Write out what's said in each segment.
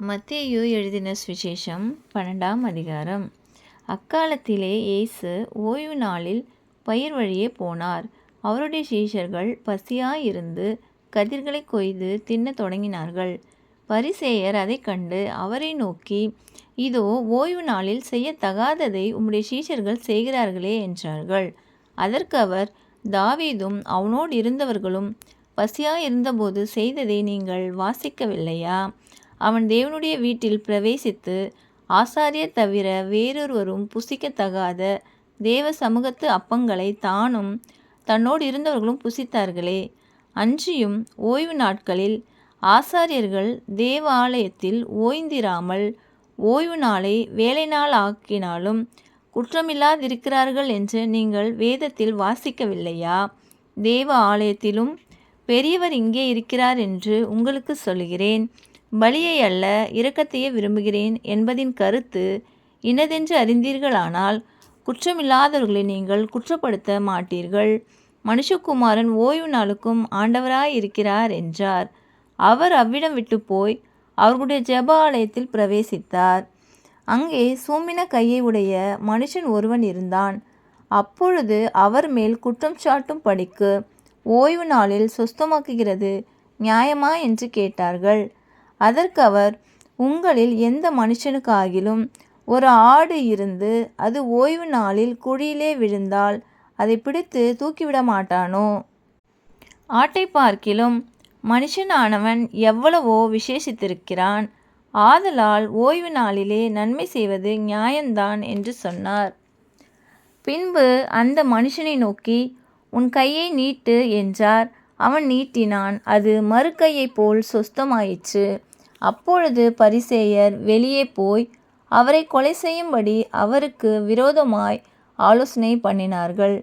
மத்தேயு எழுதின சுவிசேஷம் 12ஆம் அதிகாரம். அக்காலத்திலே இயேசு ஓய்வு நாளில் பயிர் வழியே போனார். அவருடைய சீஷர்கள் பசியாயிருந்து கதிர்களைக் கொய்து தின்னத் தொடங்கினார்கள். பரிசேயர் அதைக் கண்டு அவரை நோக்கி, இதோ ஓய்வு நாளில் செய்யத்தகாததை உம்முடைய சீஷர்கள் செய்கிறார்களே என்றார்கள். அதற்கு அவர், தாவீதும் அவனோடு இருந்தவர்களும் பசியாயிருந்தபோது செய்ததை நீங்கள் வாசிக்கவில்லையா? அவன் தேவனுடைய வீட்டில் பிரவேசித்து ஆசாரியர் தவிர வேறொருவரும் புசிக்கத்தகாத தேவ சமூகத்து அப்பங்களை தானும் தன்னோடு இருந்தவர்களும் புசித்தார்களே. அன்றியும் ஓய்வு நாட்களில் ஆசாரியர்கள் தேவ ஆலயத்தில் ஓய்ந்திராமல் ஓய்வு நாளை வேலை நாள் ஆக்கினாலும் குற்றமில்லாதிருக்கிறார்கள் என்று நீங்கள் வேதத்தில் வாசிக்கவில்லையா? தேவ ஆலயத்திலும் பெரியவர் இங்கே இருக்கிறார் என்று உங்களுக்கு சொல்கிறேன். பலியை அல்ல, இரக்கத்தையே விரும்புகிறேன் என்பதின் கருத்து இன்னதென்று அறிந்தீர்களானால் குற்றமில்லாதவர்களை நீங்கள் குற்றப்படுத்த மாட்டீர்கள். மனுஷகுமாரன் ஓய்வு நாளுக்கும் ஆண்டவராயிருக்கிறார் என்றார். அவர் அவ்விடம் விட்டு போய் அவர்களுடைய ஜெப ஆலயத்தில் பிரவேசித்தார். அங்கே சூம்பின கையை உடைய மனுஷன் ஒருவன் இருந்தான். அப்பொழுது அவர் மேல் குற்றம் சாட்டும் படிக்கு, ஓய்வு நாளில் சொஸ்தமாக்குகிறது நியாயமா என்று கேட்டார்கள். அதற்கு அவர், உங்களில் எந்த மனுஷனுக்காகிலும் ஒரு ஆடு இருந்து அது ஓய்வு நாளில் குழியிலே விழுந்தால் அதை பிடித்து தூக்கிவிட மாட்டானோ? ஆட்டை பார்க்கிலும் மனுஷனானவன் எவ்வளவோ விசேஷித்திருக்கிறான். ஆதலால் ஓய்வு நாளிலே நன்மை செய்வது நியாயம்தான் என்று சொன்னார். பின்பு அந்த மனுஷனை நோக்கி, உன் கையை நீட்டு என்றார். அவன் நீட்டினான். அது மறுகையைப் போல் சொஸ்தமாயிற்று. அப்பொழுது பரிசேயர் வெளியே போய் அவரை கொலை செய்யும்படி அவருக்கு விரோதமாய் ஆலோசனை பண்ணினார்கள்.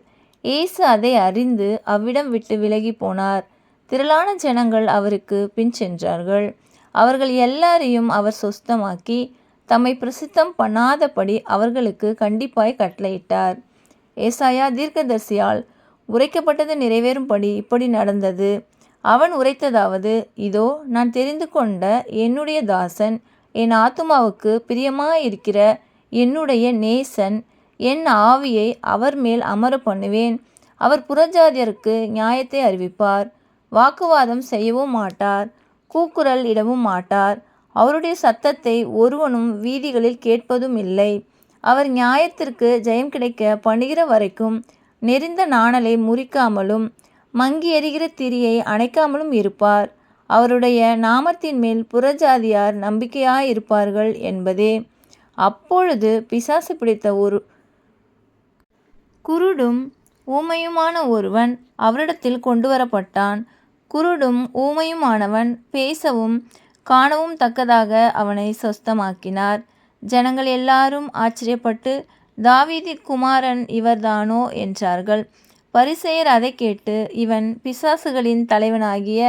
இயேசு அதை அறிந்து அவ்விடம் விட்டு விலகி போனார். திரளான ஜனங்கள் அவருக்கு பின் சென்றார்கள். அவர்கள் எல்லாரையும் அவர் சொஸ்தமாக்கி தம்மை பிரசித்தம் பண்ணாதபடி அவர்களுக்கு கண்டிப்பாய் கட்டளையிட்டார். ஏசாயா தீர்க்கதரிசியால் உரைக்கப்பட்டது நிறைவேறும்படி இப்படி நடந்தது. அவன் உரைத்ததாவது, இதோ நான் தெரிந்து கொண்ட என்னுடைய தாசன், என் ஆத்துமாவுக்கு பிரியமாயிருக்கிற என்னுடைய நேசன், என் ஆவியை அவர் மேல் அமர பண்ணுவேன். அவர் புறஜாதியருக்கு நியாயத்தை அறிவிப்பார். வாக்குவாதம் செய்யவும் மாட்டார், கூக்குரல் இடவும் மாட்டார். அவருடைய சத்தத்தை ஒருவனும் வீதிகளில் கேட்பதும் இல்லை. அவர் நியாயத்திற்கு ஜெயம் கிடைக்க பண்ணுகிற வரைக்கும் நெரிந்த நாணலை முறிக்காமலும் மங்கி எரிகிற திரியை அணைக்காமலும் இருப்பார். அவருடைய நாமத்தின் மேல் புறஜாதியார் நம்பிக்கையாயிருப்பார்கள் என்பதே. அப்பொழுது பிசாசு பிடித்த ஒரு குருடும் ஊமையுமான ஒருவன் அவரிடத்தில் கொண்டு வரப்பட்டான். குருடும் ஊமையுமானவன் பேசவும் காணவும் தக்கதாக அவனை சொஸ்தமாக்கினார். ஜனங்கள் எல்லாரும் ஆச்சரியப்பட்டு, தாவீதின் குமாரன் இவர்தானோ என்றார்கள். பரிசேயர் அதை கேட்டு, இவன் பிசாசுகளின் தலைவனாகிய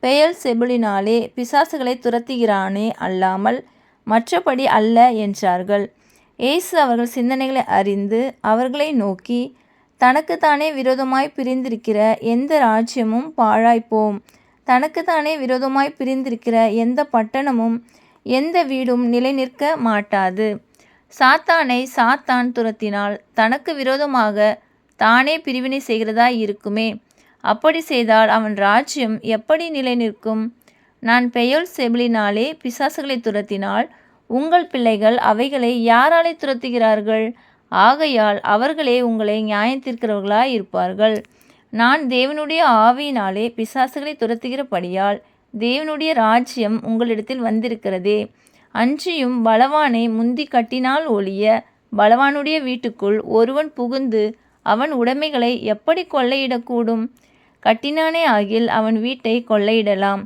பெயல்செபூலினாலே பிசாசுகளை துரத்துகிறானே அல்லாமல் மற்றபடி அல்ல என்றார்கள். இயேசு அவர்கள் சிந்தனைகளை அறிந்து அவர்களை நோக்கி, தனக்குத்தானே விரோதமாய் பிரிந்திருக்கிற எந்த ராஜ்யமும் பாழாய்ப்போம். தனக்குத்தானே விரோதமாய் பிரிந்திருக்கிற எந்த பட்டணமும் எந்த வீடும் நிலை நிற்க மாட்டாது. சாத்தானை சாத்தான் துரத்தினால் தனக்கு விரோதமாக தானே பிரிவினை செய்கிறதாய் இருக்குமே. அப்படி செய்தால் அவன் ராஜ்யம் எப்படி நிலை நிற்கும்? நான் பெயல்செபூலினாலே பிசாசுகளை துரத்தினால் உங்கள் பிள்ளைகள் அவைகளை யாராலே துரத்துகிறார்கள்? ஆகையால் அவர்களே உங்களை நியாயத்தீர்க்கிறவர்களாய் இருப்பார்கள். நான் தேவனுடைய ஆவியினாலே பிசாசுகளை துரத்துகிறபடியால் தேவனுடைய ராஜ்யம் உங்களிடத்தில் வந்திருக்கிறதே. அன்றியும் பலவானை முந்தி கட்டினால் ஒழிய பலவானுடைய வீட்டுக்குள் ஒருவன் புகுந்து அவன் உடைமைகளை எப்படி கொள்ளையிடக்கூடும்? கட்டினானே ஆகில் அவன் வீட்டை கொள்ளையிடலாம்.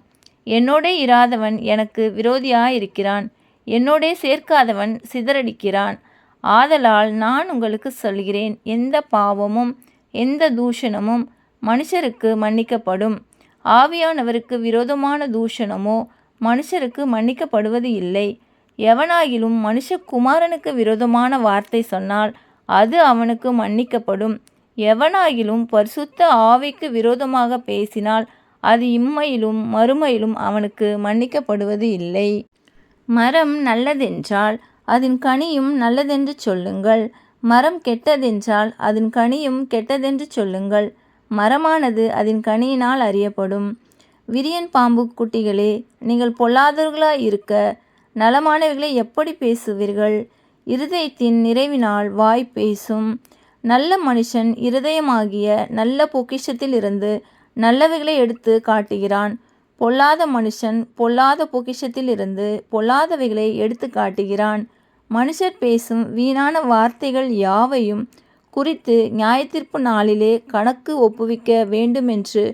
என்னோடே இராதவன் எனக்கு விரோதியாயிருக்கிறான், என்னோடே சேர்க்காதவன் சிதறடிக்கிறான். ஆதலால் நான் உங்களுக்கு சொல்கிறேன், எந்த பாவமும் எந்த தூஷணமும் மனுஷருக்கு மன்னிக்கப்படும், ஆவியானவருக்கு விரோதமான தூஷணமோ மனுஷருக்கு மன்னிக்கப்படுவது இல்லை. எவனாகிலும் மனுஷகுமாரனுக்கு விரோதமான வார்த்தை சொன்னால் அது அவனுக்கு மன்னிக்கப்படும். எவனாகிலும் பரிசுத்த ஆவிக்கு விரோதமாக பேசினால் அது இம்மையிலும் மறுமையிலும் அவனுக்கு மன்னிக்கப்படுவது இல்லை. மரம் நல்லதென்றால் அதன் கனியும் நல்லதென்று சொல்லுங்கள். மரம் கெட்டதென்றால் அதன் கனியும் கெட்டதென்று சொல்லுங்கள். மரமானது அதன் கனியினால் அறியப்படும். விரியன் பாம்பு குட்டிகளே, நீங்கள் பொல்லாதவர்களாய் இருக்க நலமானவைகளை எப்படி பேசுவீர்கள்? இருதயத்தின் நிறைவினால் வாய் பேசும். நல்ல மனுஷன் இருதயமாகிய நல்ல பொக்கிஷத்திலிருந்து நல்லவைகளை எடுத்து காட்டுகிறான். பொல்லாத மனுஷன் பொல்லாத பொக்கிஷத்திலிருந்து பொல்லாதவைகளை எடுத்து காட்டுகிறான். மனுஷர் பேசும் வீணான வார்த்தைகள் யாவையும் குறித்து நியாயத்தீர்ப்பு நாளிலே கணக்கு ஒப்புவிக்க வேண்டுமென்று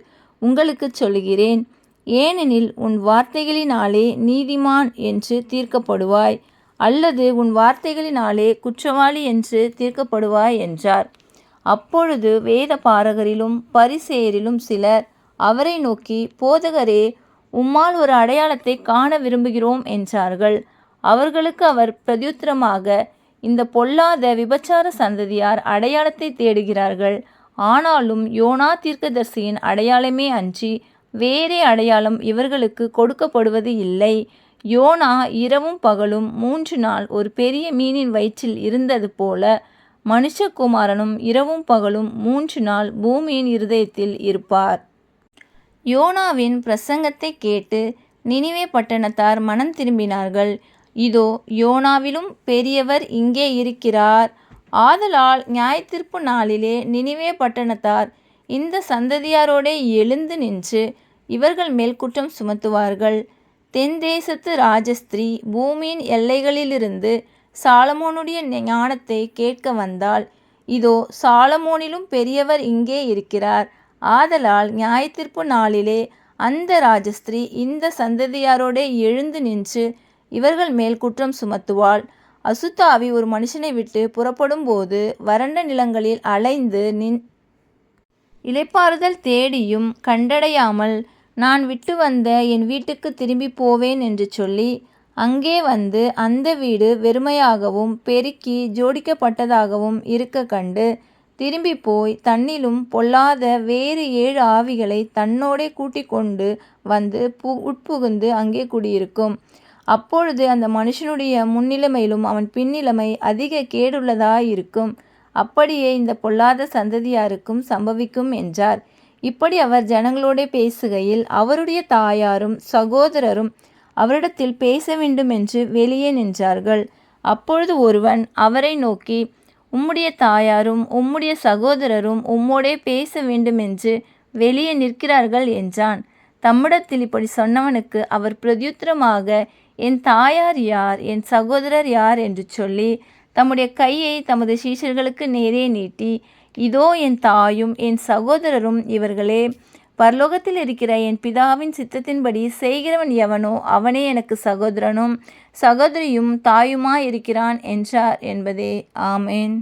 உங்களுக்கு சொல்லுகிறேன். ஏனெனில் உன் வார்த்தைகளினாலே நீதிமான் என்று தீர்க்கப்படுவாய், அல்லது உன் வார்த்தைகளினாலே குற்றவாளி என்று தீர்க்கப்படுவாய் என்றார். அப்பொழுது வேத பாரகரிலும் பரிசேயரிலும் சிலர் அவரை நோக்கி, போதகரே, உம்மால் ஒரு அடையாளத்தை காண விரும்புகிறோம் என்றார்கள். அவர்களுக்கு அவர் பிரதியுத்தரமாக, இந்த பொல்லாத விபச்சார சந்ததியார் அடையாளத்தை தேடுகிறார்கள். ஆனாலும் யோனா தீர்க்கதரிசியின் அடையாளமே அன்றி வேறே அடையாளம் இவர்களுக்கு கொடுக்கப்படுவது இல்லை. யோனா இரவும் பகலும் 3 நாள் ஒரு பெரிய மீனின் வயிற்றில் இருந்தது போல மனுஷகுமாரனும் இரவும் பகலும் 3 நாள் பூமியின் இருதயத்தில் இருப்பார். யோனாவின் பிரசங்கத்தை கேட்டு நினிவே பட்டணத்தார் மனம் திரும்பினார்கள். இதோ, யோனாவிலும் பெரியவர் இங்கே இருக்கிறார். ஆதலால் நியாயத்தீர்ப்பு நாளிலே நினிவே பட்டணத்தார் இந்த சந்ததியாரோடே எழுந்து நின்று இவர்கள் மேல் குற்றம் சுமத்துவார்கள். தென் தேசத்து ராஜஸ்திரீ பூமியின் எல்லைகளிலிருந்து சாலமோனுடைய ஞானத்தை கேட்க வந்தாள். இதோ, சாலமோனிலும் பெரியவர் இங்கே இருக்கிறார். ஆதலால் நியாயத்தீர்ப்பு நாளிலே அந்த ராஜஸ்திரீ இந்த சந்ததியாரோடே எழுந்து நின்று இவர்கள் மேல் குற்றம் சுமத்துவாள். அசுத்தாவி ஒரு மனுஷனை விட்டு புறப்படும் போது வறண்ட நிலங்களில் அலைந்து இளைப்பாறுதல் தேடியும் கண்டடையாமல், நான் விட்டு வந்த என் வீட்டுக்கு திரும்பி போவேன் என்று சொல்லி அங்கே வந்து அந்த வீடு வெறுமையாகவும் பெருக்கி ஜோடிக்கப்பட்டதாகவும் இருக்க கண்டு திரும்பி போய் தன்னிலும் பொல்லாத வேறு 7 ஆவிகளை தன்னோடே கூட்டிக் கொண்டு வந்து உட்புகுந்து அங்கே குடியிருக்கும். அப்பொழுது அந்த மனுஷனுடைய முன்னிலைமையிலும் அவன் பின்னிலைமை அதிக கேடுள்ளதாயிருக்கும். அப்படியே இந்த பொல்லாத சந்ததியாருக்கும் சம்பவிக்கும் என்றார். இப்படி அவர் ஜனங்களோடே பேசுகையில் அவருடைய தாயாரும் சகோதரரும் அவரிடத்தில் பேச வேண்டுமென்று வெளியே நின்றார்கள். அப்பொழுது ஒருவன் அவரை நோக்கி, உம்முடைய தாயாரும் உம்முடைய சகோதரரும் உம்மோடே பேச வேண்டுமென்று வெளியே நிற்கிறார்கள் என்றான். தம்மிடத்தில் இப்படி சொன்னவனுக்கு அவர் பிரதியுத்தரமாக, என் தாயார் யார், என் சகோதரர் யார் என்று சொல்லி தம்முடைய கையை தமது சீஷர்களுக்கு நேரே நீட்டி, இதோ என் தாயும் என் சகோதரரும் இவர்களே. பரலோகத்தில் இருக்கிற என் பிதாவின் சித்தத்தின்படி செய்கிறவன் எவனோ அவனே எனக்கு சகோதரனும் சகோதரியும் தாயுமாயிருக்கிறான் என்றார் என்பதே. ஆமேன்.